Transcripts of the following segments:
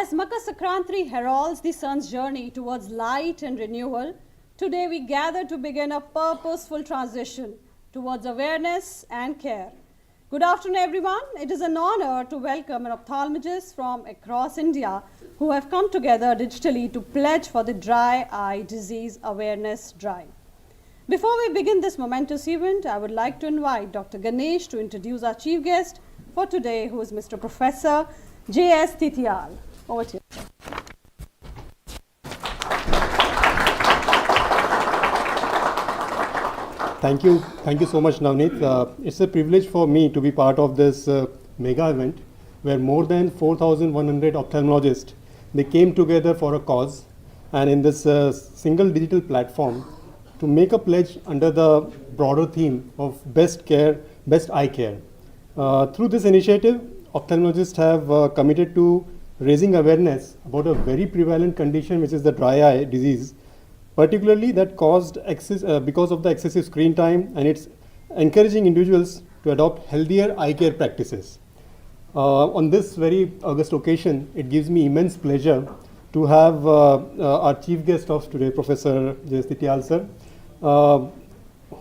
As Makar Sankranti heralds the sun's journey towards light and renewal, today we gather to begin a purposeful transition towards awareness and care. Good afternoon, everyone. It is an honor to welcome an ophthalmologist from across India who have come together digitally to pledge for the Dry Eye Disease Awareness Drive. Before we begin this momentous event, I would like to invite Dr. Ganesh to introduce our chief guest for today, who is Mr. Professor J.S. Titiyal. Over to you. Thank you so much, Navneet. It's a privilege for me to be part of this mega event where more than 4,100 ophthalmologists, they came together for a cause, and in this single digital platform to make a pledge under the broader theme of best care, best eye care. Through this initiative, ophthalmologists have committed to raising awareness about a very prevalent condition, which is the dry eye disease, particularly that caused because of the excessive screen time, and it's encouraging individuals to adopt healthier eye care practices. On this very august occasion, it gives me immense pleasure to have our chief guest of today, Professor J.S. Titiyal sir.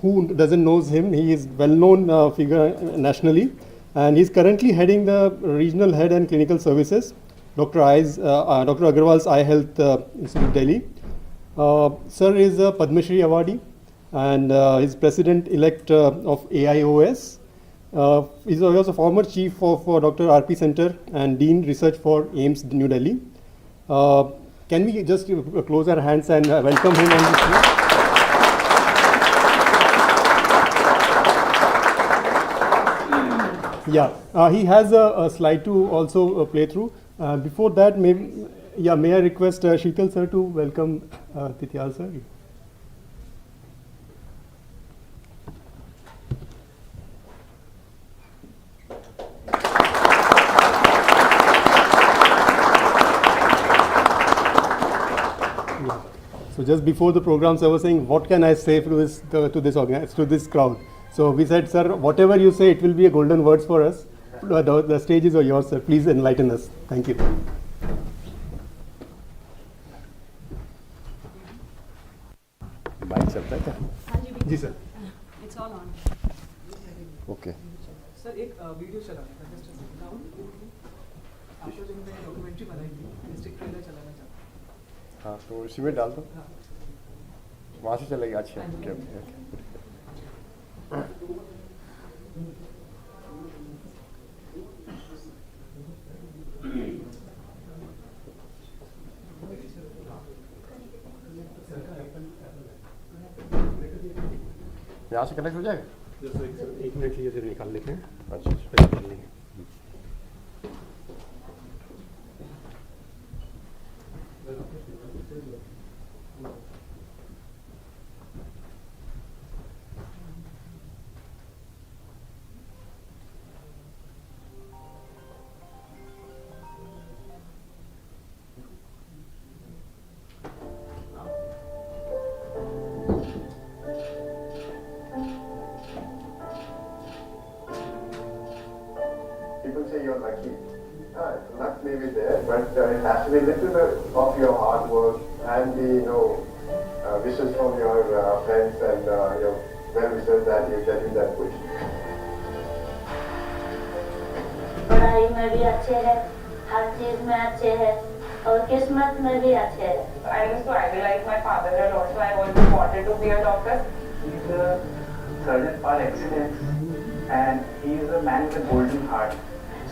Who doesn't know him? He is well-known figure nationally, and he's currently heading the Regional Head and Clinical Services, Dr. Agarwal's Eye Health Institute, Delhi. Sir is a Padma Shri awardee, and he's president-elect of AIOS. He's also former chief of Dr. RP Center and Dean Research for AIMS, New Delhi. Can we just close our hands and welcome him on this show? Yeah, he has a slide to also play through. Before that, may I request Sheetal sir to welcome Titiyal sir? Yeah. So just before the program, I was saying, what can I say to this crowd? So we said, sir, whatever you say, it will be a golden words for us. The stage is yours, sir. Please enlighten us. Thank you. Mike चलता है क्या? हाँ जी sir. It's all on. Okay. Sir एक video चलाना था just आपको जो मैंने डॉक्यूमेंट्री बनाई थी डिस्ट्रिक्ट ट्रेलर चलाना चाहता हाँ तो इसी में डाल दो. हाँ वहाँ से चलेगी. अच्छा ओके ओके. यहाँ से कनेक्ट हो जाएगा. एक मिनट लिए निकाल लेते हैं. अच्छा. People say you're lucky. Luck may be there, but it has to be a little bit of your hard work and the wishes from your friends and your well-wishers that you get in that push. पढ़ाई में भी अच्छे हैं, हर चीज में अच्छे हैं और किस्मत में भी अच्छे हैं. I used to idolize my father and also I always wanted to be a doctor. He's a surgeon par excellence and he is a man with a golden heart.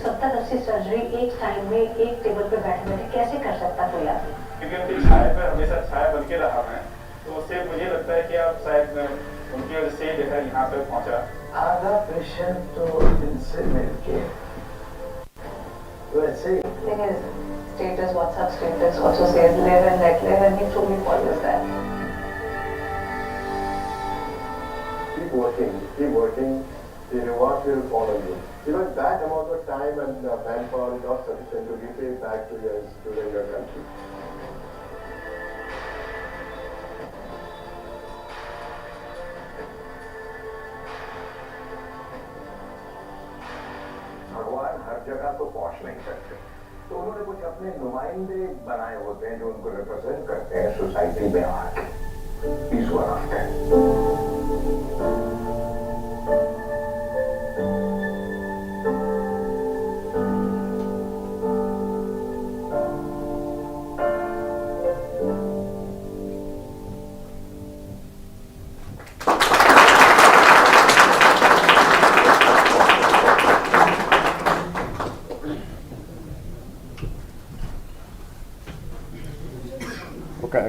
70-80 surgery एक टाइम में एक table पे बैठे कैसे कर सकता कोई आदमी? क्योंकि उनकी छाया पे हमेशा छाया बन के रहा मैं, तो उससे मुझे लगता है कि आप शायद उनकी वजह से देखा यहाँ पे पहुँचा. आधा पेशेंट तो इनसे मिलके वैसे Status, WhatsApp status also says live and let live, and he truly follows that. Keep working, the reward will follow you. Even that amount of time and manpower is not sufficient to repay back to your institute and your country. भगवान हर जगह तो पहुंच नहीं सकते, तो उन्होंने कुछ अपने नुमाइंदे बनाए होते हैं जो उनको रिप्रेजेंट करते हैं सोसाइटी में आके इस वक्त है।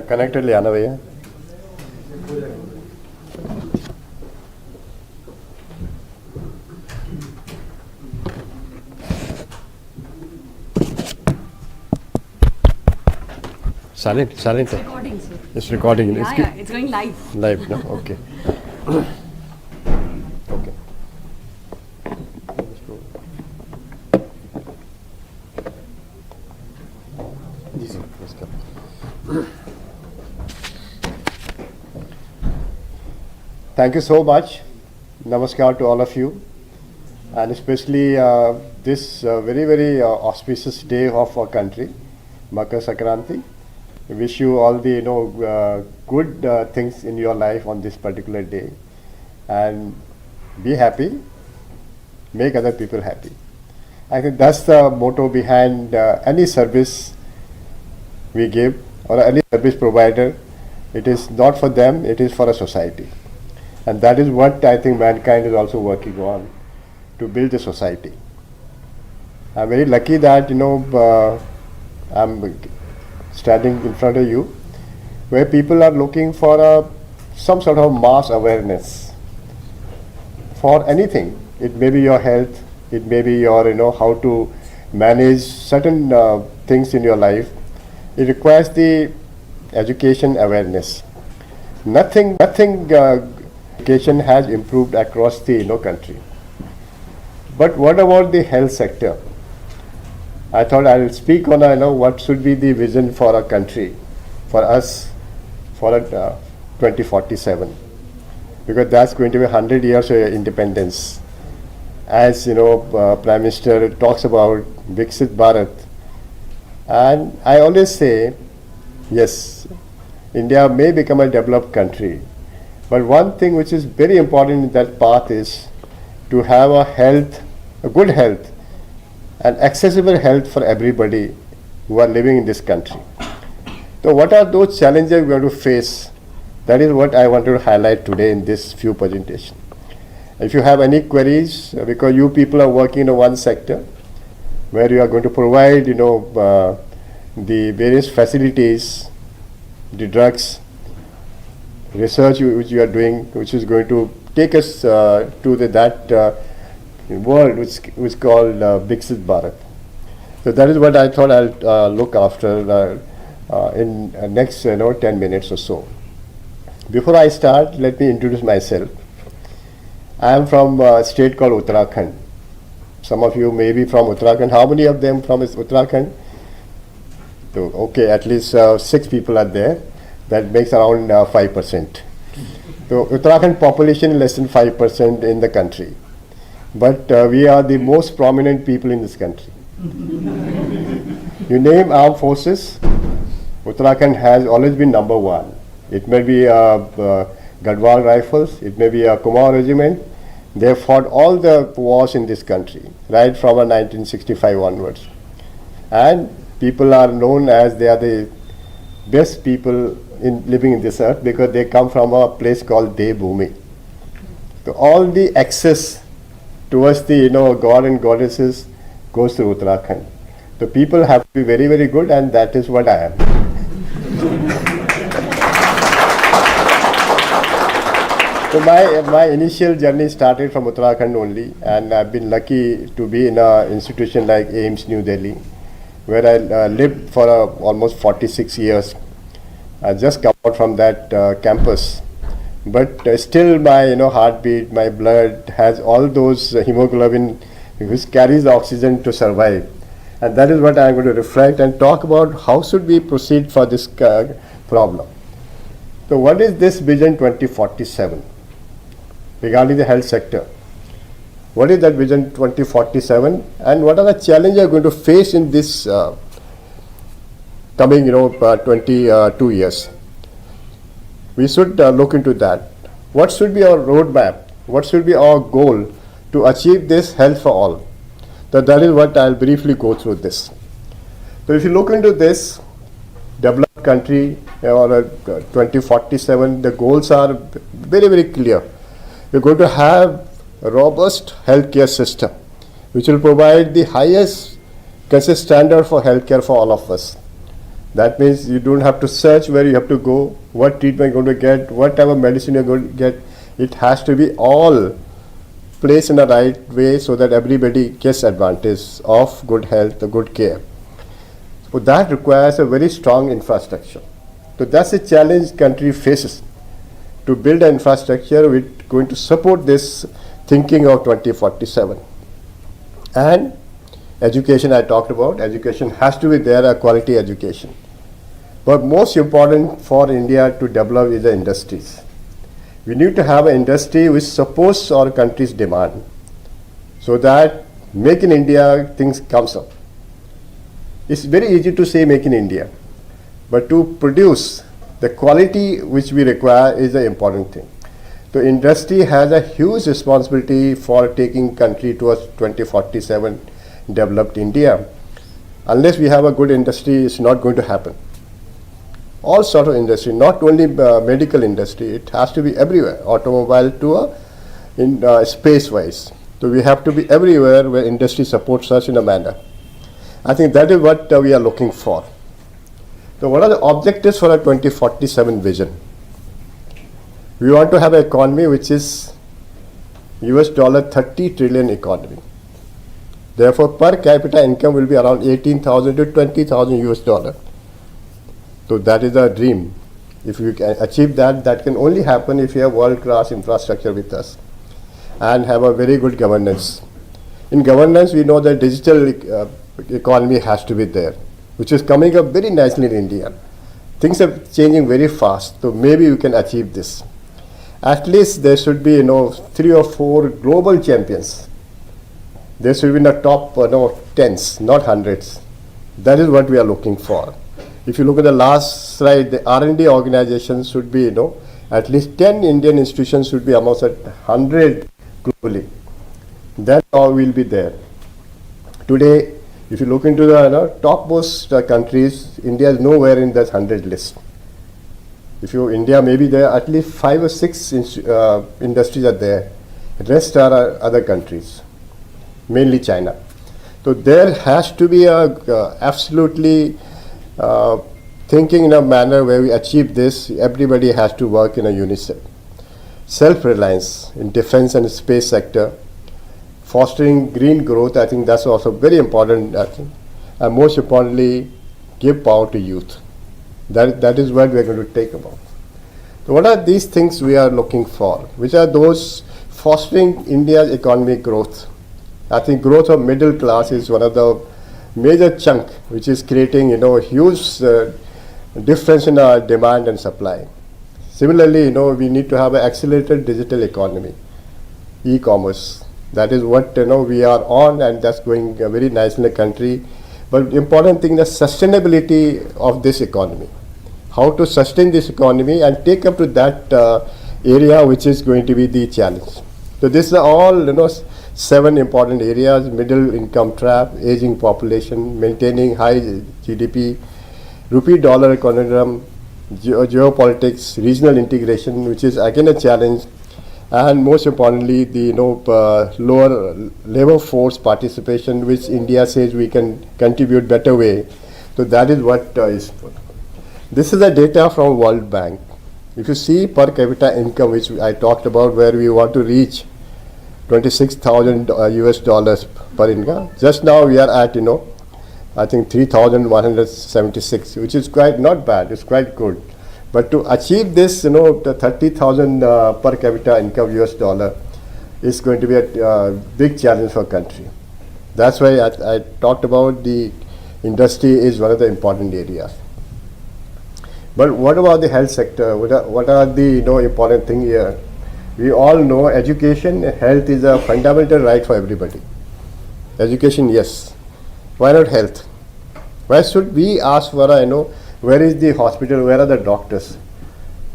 कनेक्टेड ले आना भैया। Silent. Recording, sir. It's recording. It's going live. Live, no? Okay. Okay. Ji sir, नमस्कार। Thank you so much. Namaskar to all of you, and especially this very auspicious day of our country, Makar Sankranti. I wish you all the good things in your life on this particular day, and be happy, make other people happy. I think that's the motto behind any service we give or any service provider. It is not for them, it is for a society. And that is what I think mankind is also working on, to build a society. I'm very lucky that I'm standing in front of you, where people are looking for some sort of mass awareness for anything. It may be your health, it may be your how to manage certain things in your life. It requires the education awareness. Nothing education has improved across the country. But what about the health sector? I thought I will speak on what should be the vision for our country, for us, for 2047, because that's going to be 100 years of independence. As Prime Minister talks about Viksit Bharat, and I always say, yes, India may become a developed country, but one thing which is very important in that path is to have a good health, and accessible health for everybody who are living in this country. So what are those challenges we have to face? That is what I want to highlight today in this few presentation. If you have any queries, because you people are working in one sector where you are going to provide the various facilities, the drugs, research which you are doing, which is going to take us to that world which is called Viksit Bharat. So that is what I thought I'll look after in next 10 minutes or so. Before I start, let me introduce myself. I am from a state called Uttarakhand. Some of you may be from Uttarakhand. How many of them from Uttarakhand? So, okay, at least 6 people are there. That makes around 5%. So Uttarakhand population is less than 5% in the country. But we are the most prominent people in this country. You name armed forces, Uttarakhand has always been number 1. It may be Gadwal Rifles, it may be a Kumar Regiment. They have fought all the wars in this country, right from 1965 onwards. And people are known as they are the best people in living in this earth because they come from a place called Devbhumi. So all the access towards the god and goddesses goes through Uttarakhand. So people have to be very good, and that is what I am. So my initial journey started from Uttarakhand only, and I've been lucky to be in an institution like AIIMS New Delhi, where I lived for almost 46 years. I just come out from that campus, but still my heartbeat, my blood has all those hemoglobin which carries the oxygen to survive, and that is what I'm going to reflect and talk about. How should we proceed for this problem? So what is this Vision 2047 regarding the health sector? What is that vision 2047, and what are the challenges you are going to face in this coming 22 years? We should look into that. What should be our roadmap? What should be our goal to achieve this health for all? So that is what I'll briefly go through this. So if you look into this developed country or 2047, the goals are very, very clear. We're going to have a robust healthcare system which will provide the highest consistent standard for healthcare for all of us. That means you don't have to search where you have to go, what treatment you're going to get, what type of medicine you're going to get. It has to be all placed in the right way so that everybody gets advantage of good health, good care. So that requires a very strong infrastructure. So that's the challenge country faces, to build an infrastructure which is going to support this thinking of 2047. And education, I talked about. Education has to be there, a quality education. But most important for India to develop is the industries. We need to have an industry which supports our country's demand, so that Make in India things comes up. It's very easy to say Make in India, but to produce the quality which we require is the important thing. The industry has a huge responsibility for taking country towards 2047 developed India. Unless we have a good industry, it's not going to happen. All sort of industry, not only medical industry, it has to be everywhere, automobile to space wise. So we have to be everywhere where industry supports us in a manner. I think that is what we are looking for. So what are the objectives for our 2047 vision? We want to have an economy which is $30 trillion economy. Therefore, per capita income will be around 18,000 to 20,000 US dollar. So that is our dream. If you can achieve that, that can only happen if you have world-class infrastructure with us and have a very good governance. In governance, we know that digital economy has to be there, which is coming up very nicely in India. Things are changing very fast, so maybe we can achieve this. At least there should be 3 or 4 global champions. There should be in the top tens, not hundreds. That is what we are looking for. If you look at the last slide, the R&D organizations should be, at least 10 Indian institutions should be amongst 100 globally. That all will be there. Today, if you look into the topmost countries, India is nowhere in that 100 list. If India may be there, at least 5 or 6 industries are there. The rest are other countries, mainly China. So there has to be absolutely thinking in a manner where we achieve this. Everybody has to work in a unison. Self-reliance in defense and space sector, fostering green growth, I think that's also very important. And most importantly, give power to youth. That is what we are going to take about. So what are these things we are looking for? Which are those fostering India's economic growth? I think growth of middle class is one of the major chunk which is creating a huge difference in our demand and supply. Similarly, we need to have an accelerated digital economy, e-commerce. That is what we are on, and that's going very nice in the country. But the important thing is sustainability of this economy. How to sustain this economy and take up to that area which is going to be the challenge. So these are all 7 important areas: middle income trap, aging population, maintaining high GDP, rupee-dollar conundrum, geopolitics, regional integration, which is again a challenge, and most importantly, the lower labor force participation, which India says we can contribute better way. So that is what is. This is the data from World Bank. If you see per capita income, which I talked about, where we want to reach 26,000 US dollars per income. Just now we are at I think 3,176, which is quite not bad. It's quite good. But to achieve this, the 30,000 per capita income US dollar is going to be a big challenge for country. That's why I talked about the industry is one of the important areas. But what about the health sector? What are the important thing here? We all know education, health is a fundamental right for everybody. Education, yes. Why not health? Why should we ask for where is the hospital, where are the doctors?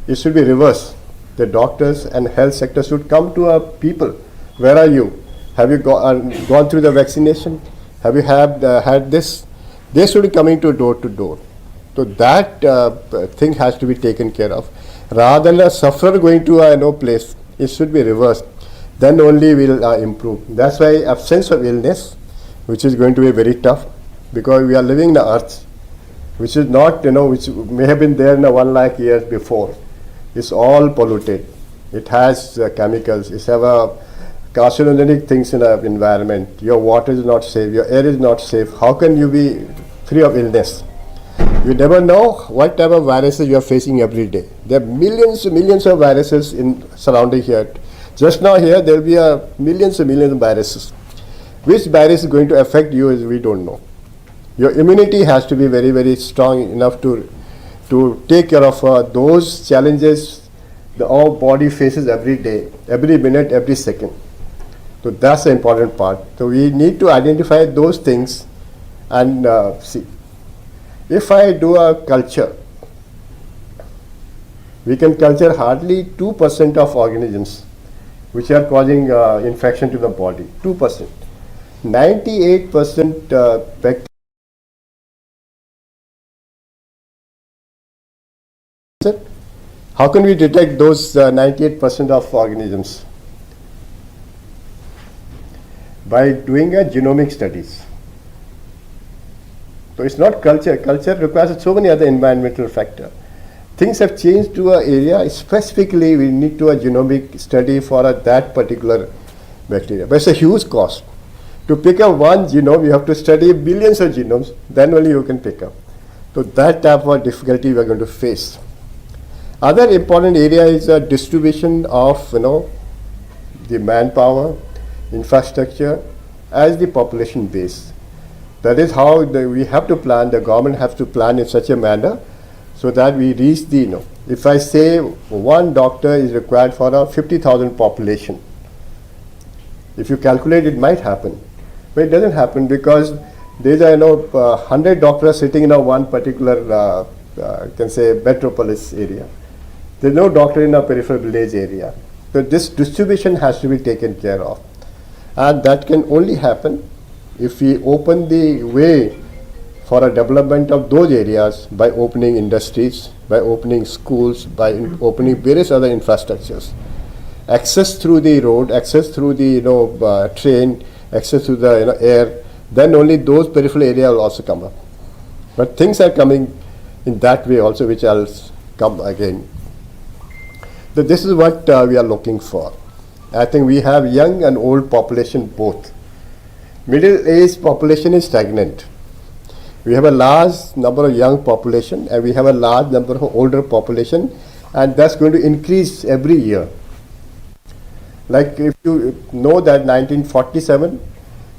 It should be reverse. The doctors and health sector should come to our people. Where are you? Have you gone through the vaccination? Have you had this? They should be coming to door. So that thing has to be taken care of. Rather than a sufferer going to a place, it should be reversed. Then only we'll improve. That's why absence of illness, which is going to be very tough, because we are living in the earth, which is not, which may have been there in 1 lakh years before. It's all polluted. It has chemicals. It has carcinogenic things in the environment. Your water is not safe. Your air is not safe. How can you be free of illness? You never know what type of viruses you are facing every day. There are millions of viruses surrounding here. Just now here there will be millions and millions of viruses. Which virus is going to affect you is we don't know. Your immunity has to be very, very strong enough to take care of those challenges our body faces every day, every minute, every second. So that's the important part. So we need to identify those things and see. If I do a culture, we can culture hardly 2% of organisms which are causing infection to the body. 2%. 98% bacteria. How can we detect those 98% of organisms? By doing a genomic studies. So it's not culture. Culture requires so many other environmental factors. Things have changed to an area. Specifically, we need to a genomic study for that particular bacteria. But it's a huge cost. To pick up one genome, you have to study billions of genomes. Then only you can pick up. So that type of difficulty we are going to face. Other important area is the distribution of the manpower, infrastructure as the population base. That is how we have to plan. The government has to plan in such a manner so that we reach the If I say one doctor is required for a 50,000 population, if you calculate, it might happen, but it doesn't happen because there is 100 doctors sitting in one particular can say metropolis area. There is no doctor in a peripheral village area. So this distribution has to be taken care of, and that can only happen if we open the way for a development of those areas by opening industries, by opening schools, by opening various other infrastructures. Access through the road, access through the train, access through the air, then only those peripheral areas will also come up. But things are coming in that way also, which I'll come again. So this is what we are looking for. I think we have young and old population both. Middle-aged population is stagnant. We have a large number of young population and we have a large number of older population, and that's going to increase every year. Like if you know that 1947,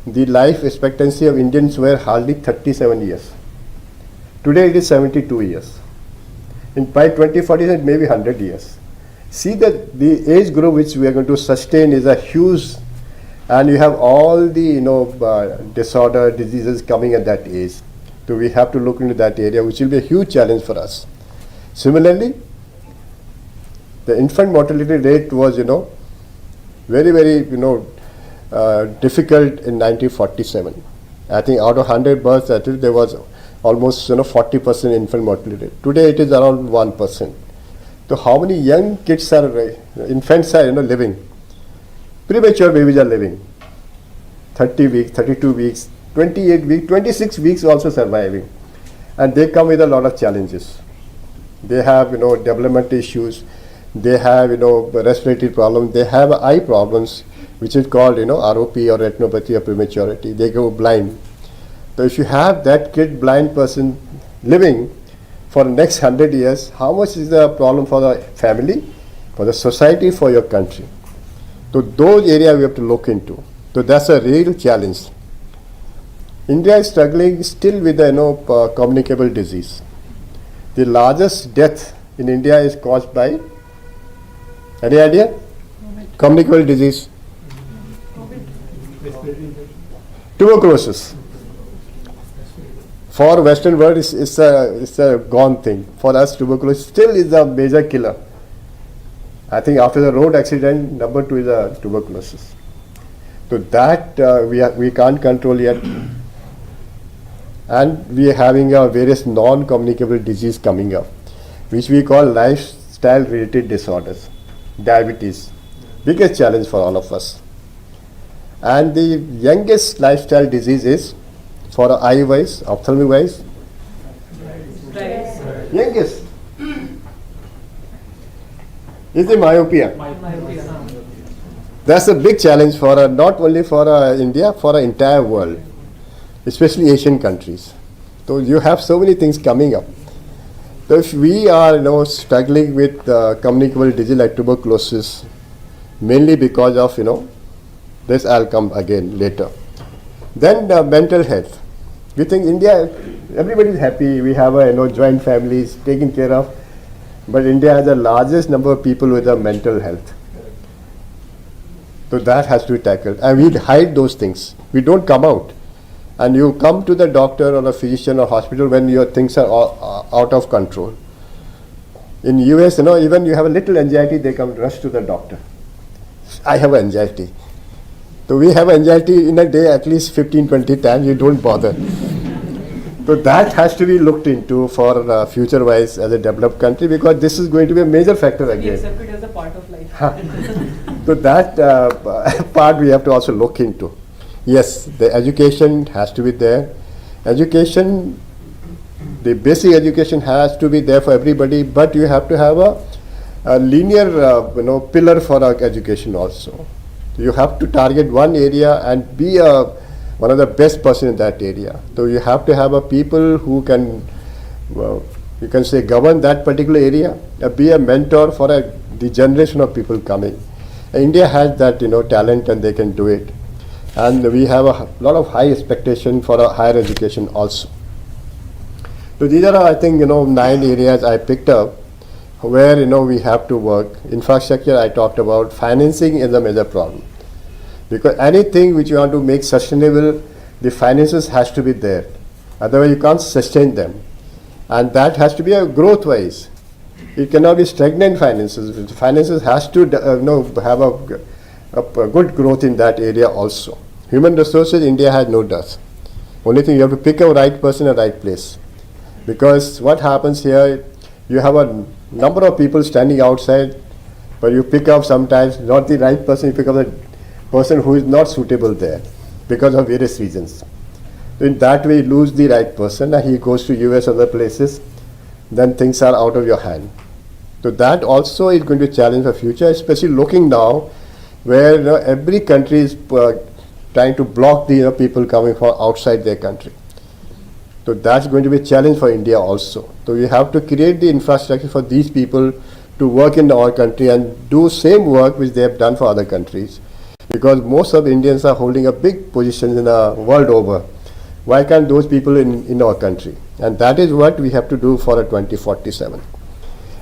the life expectancy of Indians were hardly 37 years. Today it is 72 years. By 2047 maybe 100 years. See that the age group which we are going to sustain is a huge, and you have all the disorder, diseases coming at that age. So we have to look into that area, which will be a huge challenge for us. Similarly, the infant mortality rate was very, very difficult in 1947. I think out of 100 births, there was almost 40% infant mortality rate. Today it is around 1%. So how many young kids infants are living? Premature babies are living. 30 weeks, 32 weeks, 28 weeks, 26 weeks also surviving. And they come with a lot of challenges. They have development issues. They have respiratory problems. They have eye problems, which is called ROP or retinopathy of prematurity. They go blind. So if you have that kid blind person living for the next 100 years, how much is the problem for the family, for the society, for your country? So those areas we have to look into. So that's a real challenge. India is struggling still with the communicable disease. The largest death in India is caused by, any idea? Communicable disease. Tuberculosis. For Western world, it's a gone thing. For us, tuberculosis still is a major killer. I think after the road accident, number 2 is tuberculosis. So that we can't control yet. And we are having various non-communicable disease coming up, which we call lifestyle-related disorders. Diabetes, biggest challenge for all of us. And the youngest lifestyle disease is, for eye-wise, ophthalmic-wise, youngest is the myopia. That's a big challenge for not only for India, for the entire world, especially Asian countries. So you have so many things coming up. So if we are struggling with communicable disease like tuberculosis, mainly because of this, I'll come again later. Then mental health. We think India, everybody is happy. We have joint families taken care of, but India has the largest number of people with a mental health. So that has to be tackled, and we hide those things. We don't come out. And you come to the doctor or a physician or hospital when your things are out of control. In US, even you have a little anxiety, they come rush to the doctor. I have anxiety. So we have anxiety in a day at least 15-20 times, you don't bother. So that has to be looked into for future-wise as a developed country, because this is going to be a major factor again. We accept it as a part of life. So that part we have to also look into. Yes, the education has to be there. Education, the basic education has to be there for everybody, but you have to have a linear pillar for our education also. You have to target one area and be one of the best person in that area. So you have to have a people who can, you can say, govern that particular area, be a mentor for the generation of people coming. India has that talent, and they can do it. And we have a lot of high expectation for our higher education also. So these are, I think, 9 areas I picked up where, we have to work. Infrastructure, I talked about. Financing is a major problem. Because anything which you want to make sustainable, the finances has to be there. Otherwise, you can't sustain them. And that has to be a growth-wise. It cannot be stagnant finances. Finances has to, have a good growth in that area also. Human resources, India has no dearth. Only thing, you have to pick a right person in the right place. Because what happens here, you have a number of people standing outside, but you pick up sometimes not the right person, you pick up the person who is not suitable there because of various reasons. So in that way, you lose the right person, and he goes to US or other places, then things are out of your hand. So that also is going to be a challenge for future, especially looking now where every country is trying to block the people coming from outside their country. So that's going to be a challenge for India also. So we have to create the infrastructure for these people to work in our country and do same work which they have done for other countries. Because most of Indians are holding a big position in the world over. Why can't those people in our country? And that is what we have to do for a 2047.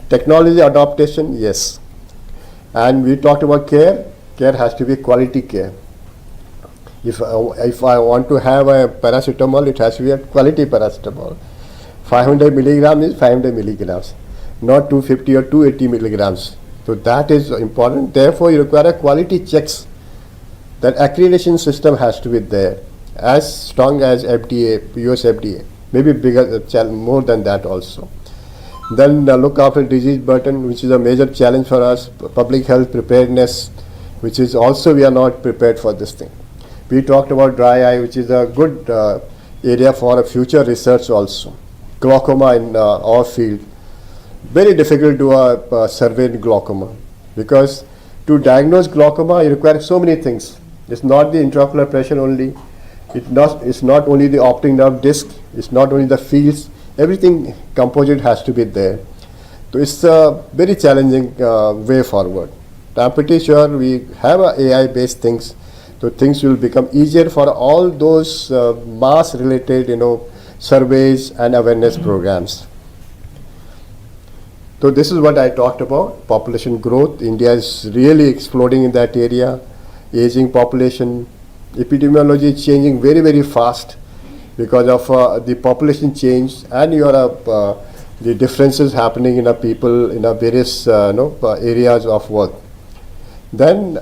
Technology adaptation, yes. And we talked about care. Care has to be quality care. If I want to have a paracetamol, it has to be a quality paracetamol. 500 milligrams is 500 milligrams, not 250 or 280 milligrams. So that is important. Therefore, you require a quality checks. That accreditation system has to be there, as strong as FDA, US FDA, maybe bigger, more than that also. Then look after disease burden, which is a major challenge for us. Public health preparedness, which is also we are not prepared for this thing. We talked about dry eye, which is a good area for future research also. Glaucoma in our field, very difficult to survey glaucoma, because to diagnose glaucoma you require so many things. It's not the intraocular pressure only. It's not only the optic nerve disc. It's not only the fields. Everything composite has to be there. So it's a very challenging way forward. I'm pretty sure we have AI-based things, so things will become easier for all those mass-related, surveys and awareness programs. So this is what I talked about, population growth. India is really exploding in that area. Aging population, epidemiology is changing very, very fast because of the population change and the differences happening in our people in our various areas of work. Then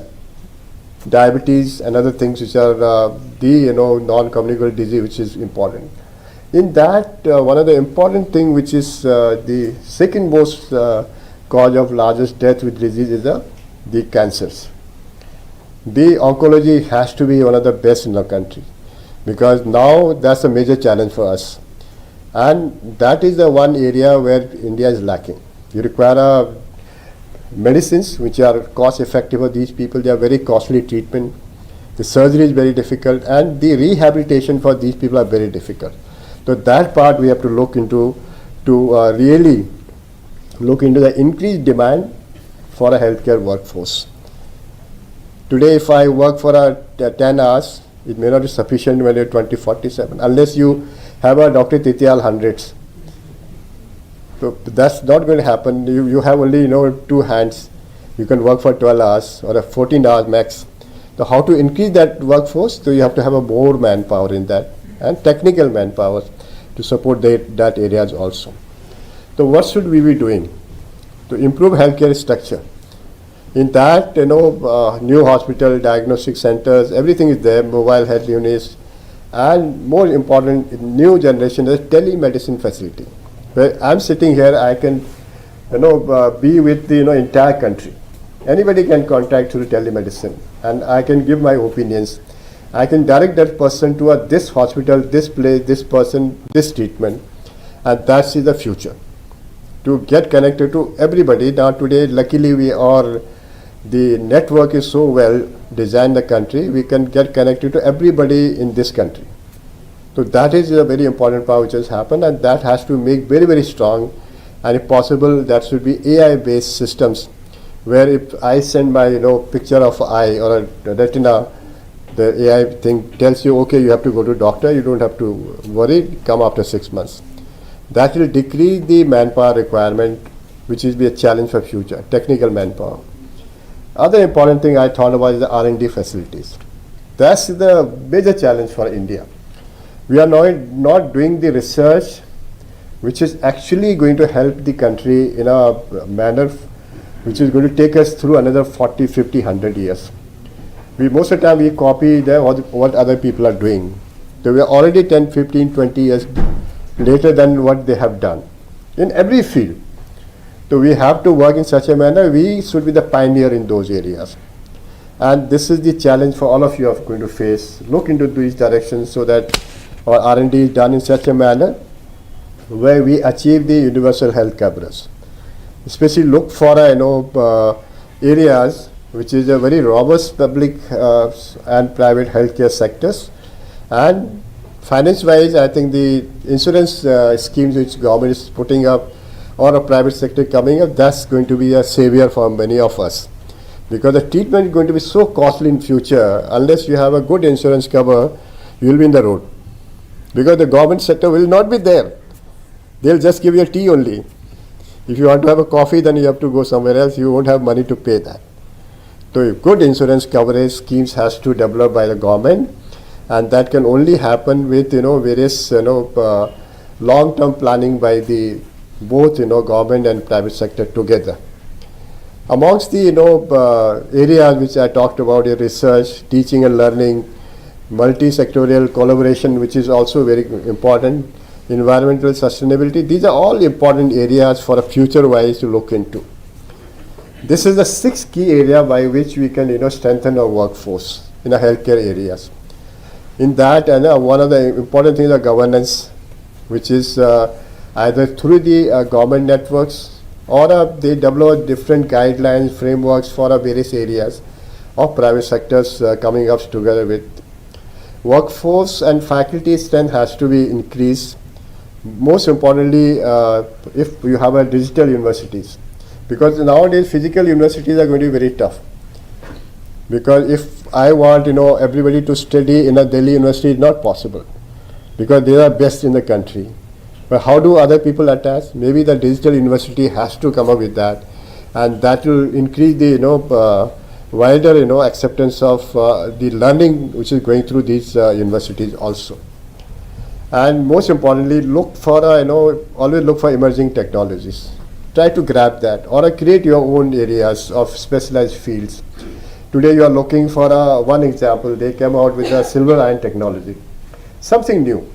diabetes and other things which are the non-communicable disease, which is important. In that, one of the important thing which is the second most cause of largest death with disease is the cancers. The oncology has to be one of the best in the country, because now that's a major challenge for us, and that is the one area where India is lacking. You require medicines which are cost effective for these people. They are very costly treatment. The surgery is very difficult, and the rehabilitation for these people are very difficult. So that part we have to look into, to really look into the increased demand for a healthcare workforce. Today, if I work for 10 hours, it may not be sufficient when you're 2047, unless you have a Dr. Titial hundreds. So that's not going to happen. You have only 2 hands. You can work for 12 hours or 14 hours max. So how to increase that workforce? So you have to have a more manpower in that, and technical manpower to support that areas also. So what should we be doing to improve healthcare structure? In that, new hospital, diagnostic centers, everything is there, mobile health units, and more important, new generation is telemedicine facility. Where I'm sitting here, I can, be with the entire country. Anybody can contact through telemedicine, and I can give my opinions. I can direct that person to this hospital, this place, this person, this treatment, and that's the future. To get connected to everybody. Now today, luckily the network is so well designed in the country, we can get connected to everybody in this country. So that is a very important part which has happened, and that has to make very, very strong, and if possible, that should be AI-based systems, where if I send my picture of eye or a retina, the AI thing tells you, okay, you have to go to doctor, you don't have to worry, come after 6 months. That will decrease the manpower requirement, which will be a challenge for future, technical manpower. Other important thing I thought about is the R&D facilities. That's the major challenge for India. We are not doing the research which is actually going to help the country in a manner which is going to take us through another 40, 50, 100 years. Most of the time we copy what other people are doing. So we are already 10, 15, 20 years later than what they have done in every field. So we have to work in such a manner, we should be the pioneer in those areas. And this is the challenge for all of you are going to face. Look into these directions so that our R&D is done in such a manner where we achieve the universal health coverage. Especially look for areas which is a very robust public and private healthcare sectors. And finance-wise, I think the insurance schemes which government is putting up or a private sector coming up, that's going to be a savior for many of us. Because the treatment is going to be so costly in future, unless you have a good insurance cover, you will be in the road. Because the government sector will not be there. They'll just give you a tea only. If you want to have a coffee, then you have to go somewhere else. You won't have money to pay that. So good insurance coverage schemes has to develop by the government, and that can only happen with various long-term planning by the both government and private sector together. Amongst the areas which I talked about, research, teaching and learning, multi-sectorial collaboration, which is also very important, environmental sustainability, these are all important areas for a future-wise to look into. This is the 6 key areas by which we can strengthen our workforce in the healthcare areas. In that, one of the important things is governance, which is either through the government networks or they develop different guidelines, frameworks for various areas of private sectors coming up together with. Workforce and faculty strength has to be increased. Most importantly, if you have digital universities, because nowadays physical universities are going to be very tough. Because if I want everybody to study in a Delhi university, it's not possible, because they are best in the country. But how do other people attach? Maybe the digital university has to come up with that, and that will increase the wider acceptance of the learning which is going through these universities also. And most importantly, look for always look for emerging technologies. Try to grab that, or create your own areas of specialized fields. Today you are looking for one example. They came out with a silver ion technology, something new.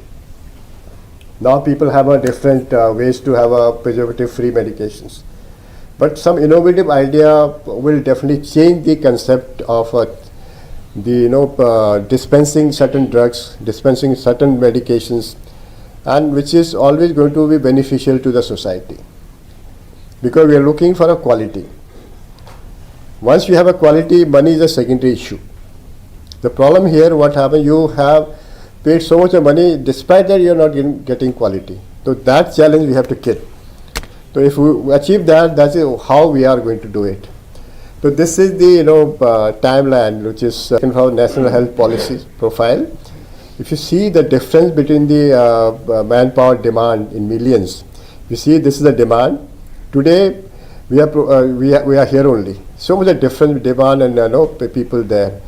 Now people have a different ways to have a preservative-free medications. But some innovative idea will definitely change the concept of dispensing certain drugs, dispensing certain medications, and which is always going to be beneficial to the society. Because we are looking for a quality. Once you have a quality, money is a secondary issue. The problem here, what happens, you have paid so much of money, despite that you are not getting quality. So that challenge we have to kill. So if we achieve that, that's how we are going to do it. So this is the timeline which is from our national health policy profile. If you see the difference between the manpower demand in millions, you see this is the demand. Today we are here only. So much a difference demand and people there.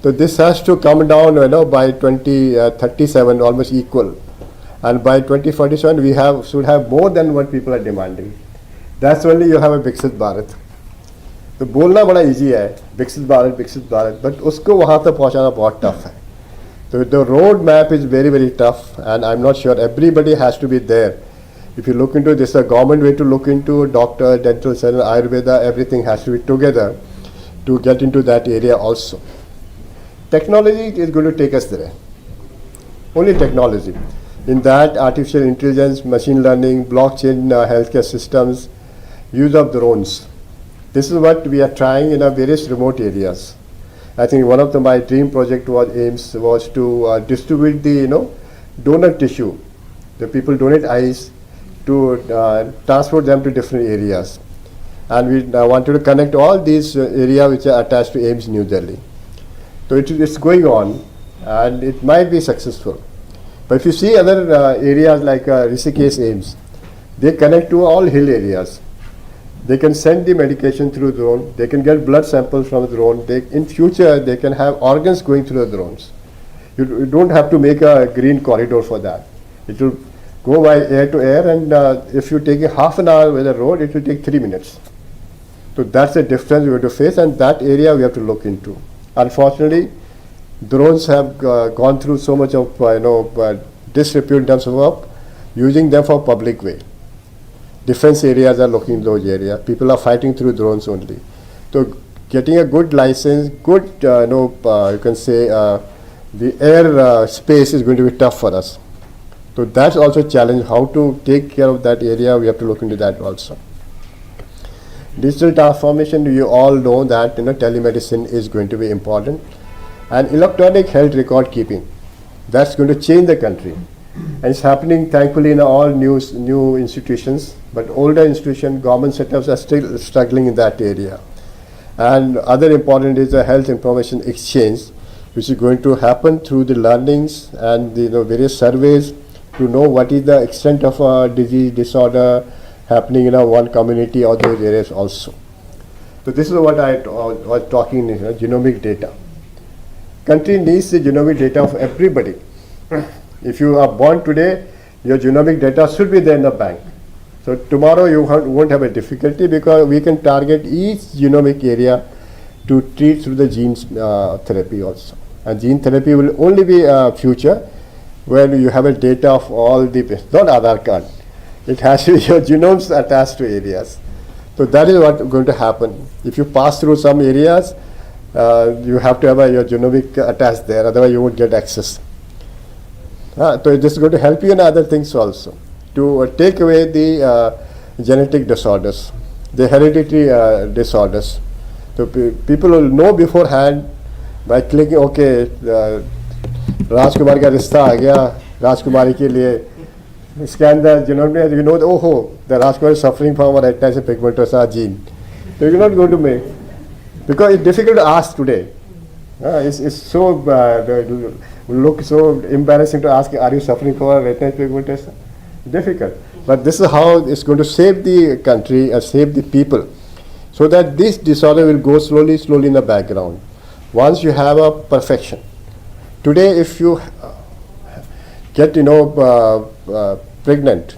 So this has to come down by 2037 almost equal. And by 2047 we should have more than what people are demanding. That's only you have a Viksit Bharat. तो बोलना बड़ा easy है विकसित Bharat but उसको वहाँ तक पहुँचाना बहुत टफ है. So the road map is very, very tough, and I'm not sure everybody has to be there. If you look into this, a government way to look into doctor, dental surgeon, Ayurveda, everything has to be together to get into that area also. Technology is going to take us there. Only technology. In that, artificial intelligence, machine learning, blockchain, healthcare systems, use of drones. This is what we are trying in various remote areas. I think one of my dream project aims was to distribute the donor tissue. The people donate eyes to transport them to different areas, and we wanted to connect all these areas which are attached to AIIMS New Delhi. So it's going on, and it might be successful. But if you see other areas like Rishikesh AIIMS, they connect to all hill areas. They can send the medication through drone. They can get blood samples from the drone. In future, they can have organs going through the drones. You don't have to make a green corridor for that. It will go by air to air, and if you take half an hour with a road, it will take 3 minutes. So that's the difference we have to face, and that area we have to look into. Unfortunately, drones have gone through so much of disrepute in terms of using them for public way. Defense areas are looking in those areas. People are fighting through drones only. So getting a good license, good you can say the air space is going to be tough for us. So that's also a challenge. How to take care of that area, we have to look into that also. Digital transformation, you all know that telemedicine is going to be important, and electronic health record keeping, that's going to change the country. And it's happening thankfully in all new institutions, but older institutions, government setups are still struggling in that area. And other important is the health information exchange, which is going to happen through the learnings and the various surveys to know what is the extent of a disease, disorder happening in one community or those areas also. So this is what I was talking, genomic data. Country needs the genomic data of everybody. If you are born today, your genomic data should be there in the bank. So tomorrow you won't have a difficulty, because we can target each genomic area to treat through the gene therapy also. And gene therapy will only be a future where you have a data of all the, not Aadhaar card. It has to be your genomes attached to areas. So that is what is going to happen. If you pass through some areas, you have to have your genomic attached there, otherwise you won't get access. So this is going to help you in other things also, to take away the genetic disorders, the hereditary disorders. So people will know beforehand by clicking, okay, राजकुमार का रिश्ता आ गया राजकुमारी के लिए, इसके अंदर जिन्होंने the Rajkumar is suffering from a retinitis pigmentosa gene. So you're not going to make, because it's difficult to ask today. It's so look so embarrassing to ask, are you suffering from retinitis pigmentosa? difficult. But this is how it's going to save the country and save the people. So that this disorder will go slowly, slowly in the background. Once you have a perfection. Today, if you get, pregnant,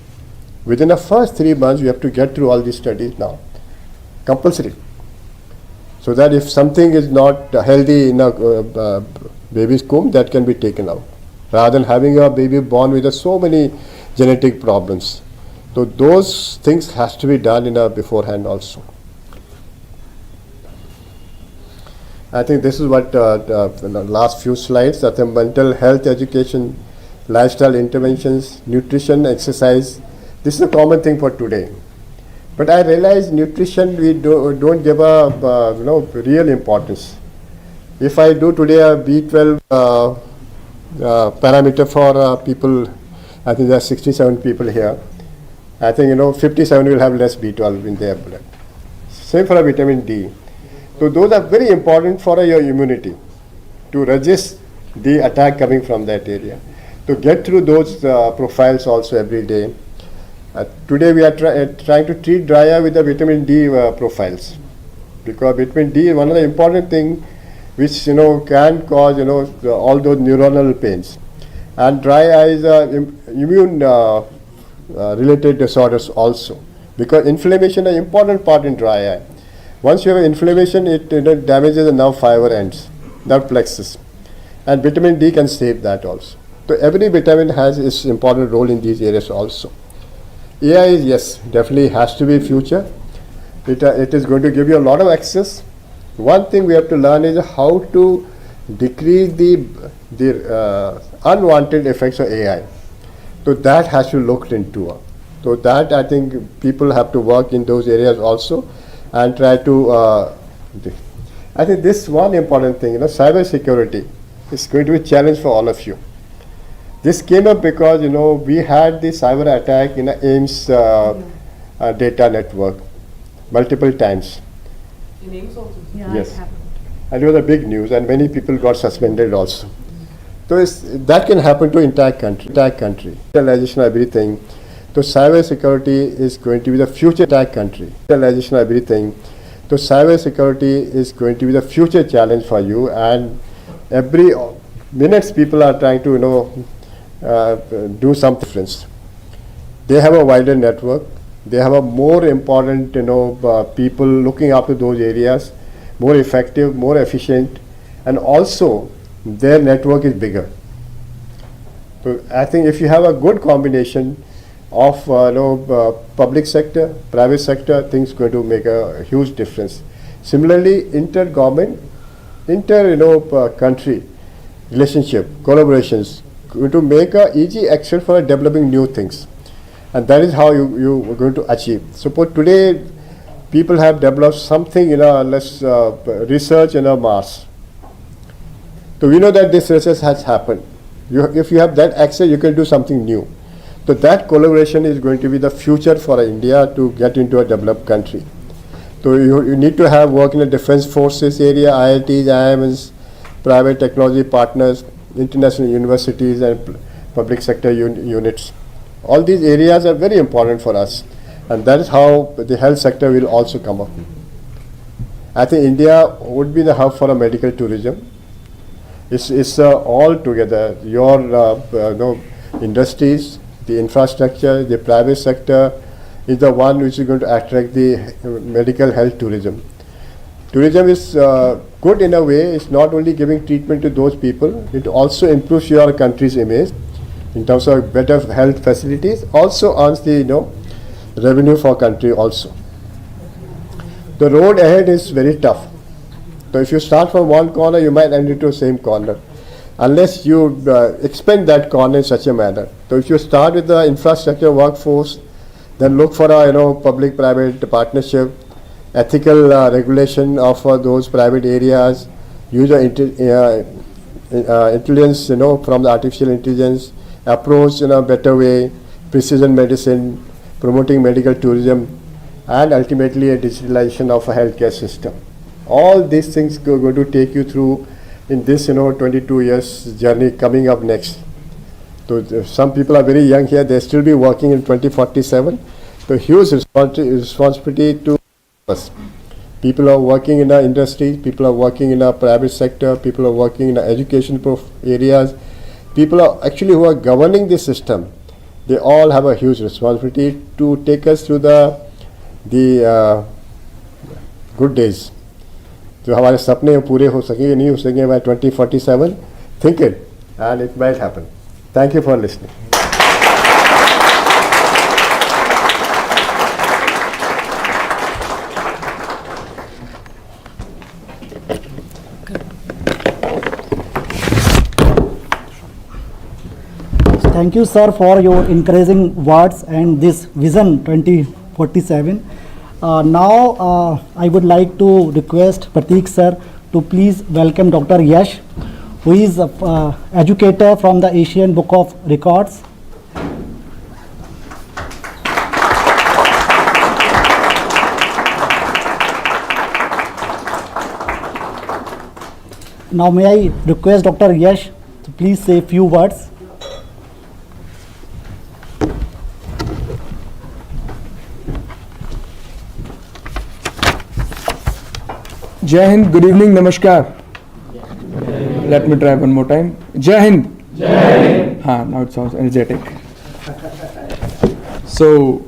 within the first 3 months, you have to get through all these studies now. Compulsory. So that if something is not healthy in a baby's womb, that can be taken out. Rather than having a baby born with so many genetic problems. So those things has to be done in a beforehand also. I think this is what in the last few slides, that the mental health education, lifestyle interventions, nutrition, exercise. This is a common thing for today. But I realize nutrition we don't give a real importance. If I do today a B12 parameter for people, I think there are 67 people here. I think 57 will have less B12 in their blood. Same for a vitamin D. So those are very important for your immunity to resist the attack coming from that area. To get through those profiles also every day. Today we are trying to treat dry eye with the vitamin D profiles, because vitamin D is one of the important things which can cause all those neuronal pains. And dry eye is immune related disorders also, because inflammation is an important part in dry eye. Once you have inflammation, it damages the nerve fiber ends, nerve plexus, and vitamin D can save that also. So every vitamin has its important role in these areas also. AI is, yes, definitely has to be future. It is going to give you a lot of access. One thing we have to learn is how to decrease the unwanted effects of AI. So that has to be looked into. So that I think people have to work in those areas also and try to. I think this one important thing, cyber security is going to be a challenge for all of you. This came up because we had the cyber attack in AIMS data network multiple times. In names also. Yeah, Yes. it happened. And it was a big news, and many people got suspended also. So that can happen to entire country. Digitalization of everything. So cyber security is going to be the future attack country. Digitalization of everything. So cyber security is going to be the future challenge for you, and every minutes people are trying to do some difference. They have a wider network. They have a more important people looking after those areas, more effective, more efficient, and also their network is bigger. So I think if you have a good combination of public sector, private sector, things going to make a huge difference. Similarly, inter-government, country relationship, collaborations, going to make a easy access for developing new things. And that is how you are going to achieve. Suppose today people have developed something less research in a mass. So we know that this research has happened. If you have that access, you can do something new. So that collaboration is going to be the future for India to get into a developed country. So you need to have work in the defense forces area, IITs, IIMs, private technology partners, international universities, and public sector units. All these areas are very important for us, and that is how the health sector will also come up. I think India would be the hub for a medical tourism. It's all together. Your industries, the infrastructure, the private sector is the one which is going to attract the medical health tourism. Tourism is good in a way. It's not only giving treatment to those people, it also improves your country's image in terms of better health facilities, also earns the revenue for country also. The road ahead is very tough. So if you start from one corner, you might end into the same corner, unless you expand that corner in such a manner. So if you start with the infrastructure workforce, then look for a public-private partnership, ethical regulation of those private areas, use intelligence from the artificial intelligence, approach in a better way, precision medicine, promoting medical tourism, and ultimately a digitalization of a healthcare system. All these things are going to take you through in this 22 years journey coming up next. So if some people are very young here, they still be working in 2047. So huge responsibility to us. People are working in our industry, people are working in our private sector, people are working in our education areas, people are actually who are governing the system. They all have a huge responsibility to take us through the good days. जो हमारे सपने पूरे हो सकेंगे नहीं हो सकेंगे by 2047. Think it, and it might happen. Thank you for listening. Thank you, sir, for your encouraging words and this vision 2047. Now, I would like to request Pratik sir to please welcome Dr. Yash, who is an educator from the Asian Book of Records. Now, may I request Dr. Yash to please say a few words. Jai Hind, good evening, namaskar. Let me try one more time. Jai Hind. Jai Hind. Now it sounds energetic. So,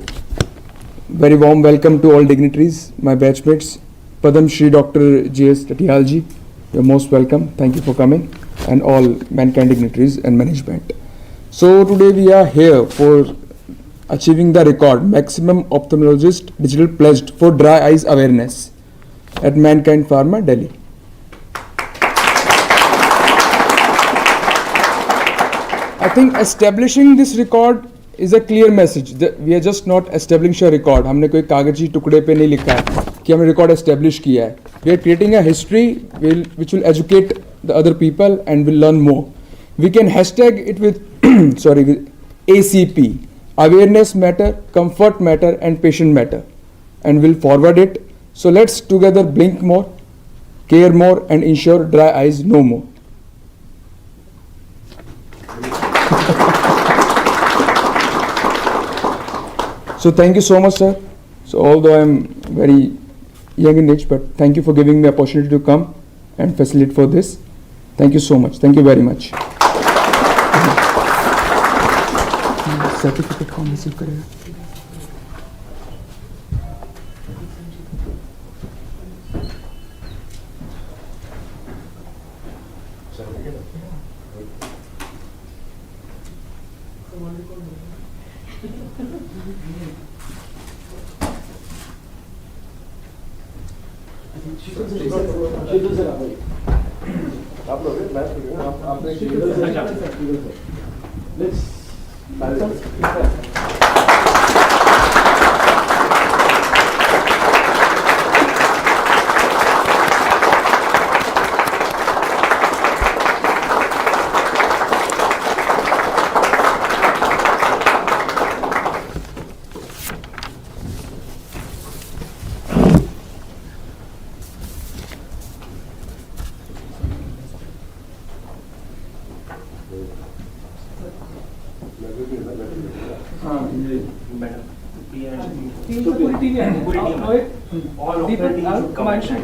very warm welcome to all dignitaries, my batchmates. Padam Shri Dr. J.S. Tatiyalji, you're most welcome. Thank you for coming, and all mankind dignitaries and management. So today we are here for achieving the record maximum ophthalmologist digital pledged for dry eyes awareness at Mankind Pharma, Delhi. I think establishing this record is a clear message that we are just not establishing a record. हमने कोई कागजी टुकड़े पे नहीं लिखा है कि हमने record establish किया है. We are creating a history which will educate the other people and will learn more. We can hashtag it with with ACP, awareness matter, comfort matter, and patient matter, and we'll forward it. So let's together blink more, care more, and ensure dry eyes no more. So thank you so much, sir. So although I'm very young in age, but thank you for giving me opportunity to come and facilitate for this. Thank you so much. Thank you very much. Certificate कौन receive करेगा?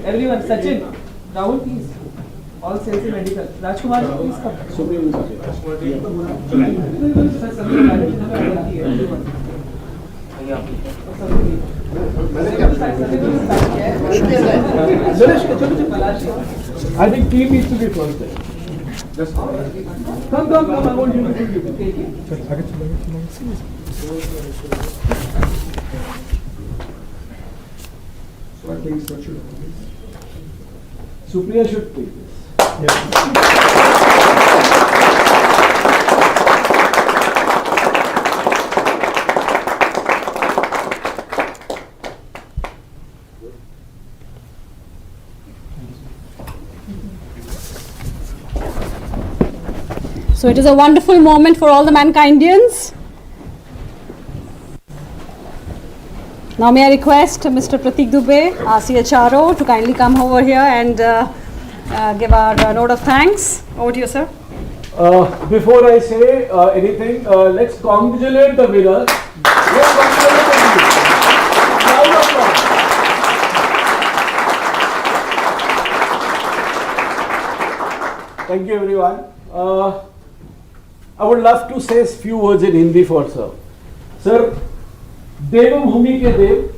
Everyone, Sachin, Rahul, please. All sales and medical. Rajkumar, please come. I think team needs to be first. Come, I want you to take it. So I think so should Supriya should take this. So it is a wonderful moment for all the Mankindians. Now may I request Mr. Pratik Dubey, our CHRO, to kindly come over here and give our note of thanks. Over to you, sir. Before I say anything, let's congratulate the winner. Let's congratulate the winner. Round of applause. Thank you, everyone. I would love to say a few words in Hindi for sir. Sir, देवभूमि के देव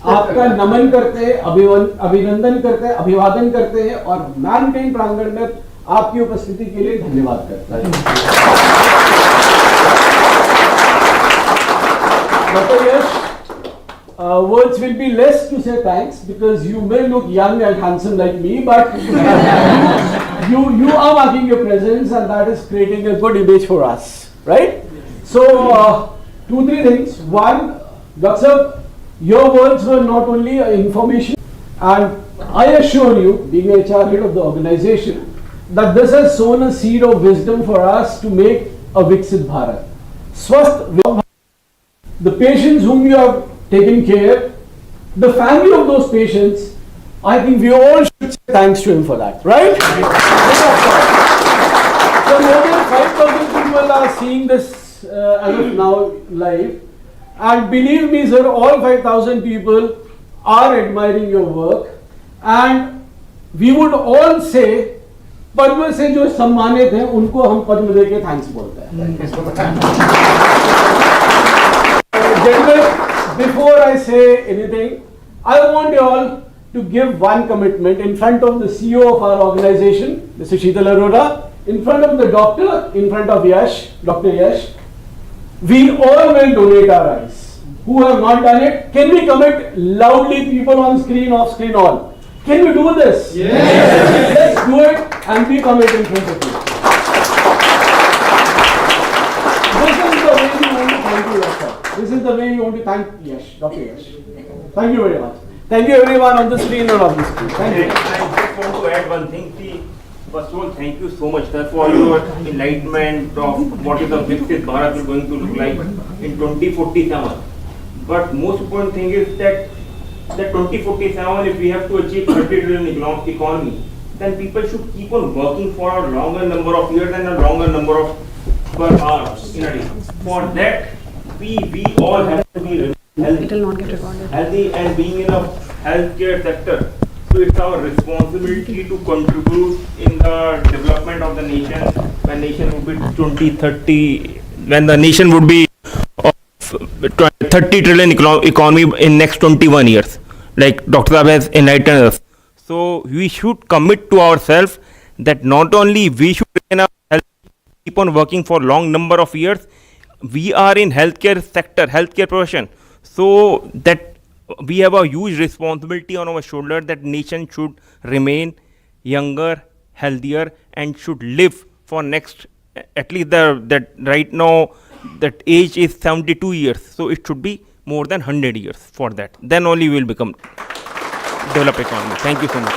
आपका नमन करते हैं, अभिनंदन करते हैं, अभिवादन करते हैं और मैनकाइंड प्रांगण में आपकी उपस्थिति के लिए धन्यवाद करता है। Dr. Yash, words will be less to say thanks because you may look young and handsome like me, but you are marking your presence and that is creating a good image for us, right? So, 2-3 things. One, Dr. Your words were not only information, and I assure you, being HR head of the organization, that this has sown a seed of wisdom for us to make a Viksit Bharat. Swasth, the patients whom you have taken care, the family of those patients, I think we all should say thanks to him for that, right? So more than 5,000 people are seeing this as of now live. And believe me, sir, all 5,000 people are admiring your work. And we would all say, पद्म से जो सम्मानित हैं, उनको हम पद्म दे के thanks बोलते हैं. Gentlemen, before I say anything, I want you all to give one commitment in front of the CEO of our organization, Mr. Sheetal Arora, in front of the doctor, in front of Yash, Dr. Yash. We all will donate our eyes. Who have not done it, can we commit loudly, people on screen, off screen, all? Can we do this? Yes. Let's do it and be committed in front of you. This is the way you want to thank you, Yash, Dr. Yash. Thank you very much. Thank you everyone on the screen and off the screen. Thank you. I just want to add one thing. First of all, thank you so much, sir, for your enlightenment of what is the Viksit Bharat going to look like in 2047. But most important thing is that 2047, if we have to achieve 30 trillion economy, then people should keep on working for a longer number of years and a longer number of per hour in a day. For that, we all have to be healthy and being in a healthcare sector. So it's our responsibility to contribute in the development of the nation when nation would be 2030, when the nation would be 30 trillion economy in next 21 years, like Dr. Saab has enlightened us. So we should commit to ourselves that not only we should keep on working for long number of years, we are in healthcare sector, healthcare profession, so that we have a huge responsibility on our shoulder that nation should remain younger, healthier, and should live for next, at least that right now that age is 72 years, so it should be more than 100 years for that. Then only we will become developed economy. Thank you so much.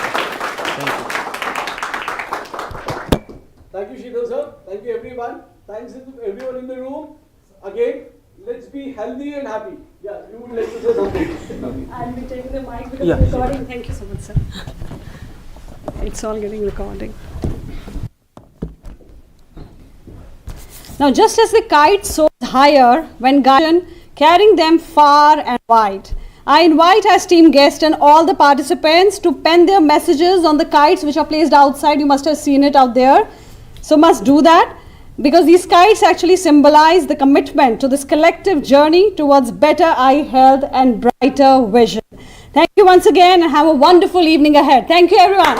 Thank you, Sheetal sir. Thank you everyone. Thanks to everyone in the room. Again, let's be healthy and happy. Yeah, you would like to say something? I'll be taking the mic because it's recording. Thank you so much, sir. It's all getting recording. Now, just as the kite soars higher when carrying them far and wide, I invite our esteemed guest and all the participants to pen their messages on the kites which are placed outside. You must have seen it out there. So must do that, because these kites actually symbolize the commitment to this collective journey towards better eye health and brighter vision. Thank you once again and have a wonderful evening ahead. Thank you, everyone.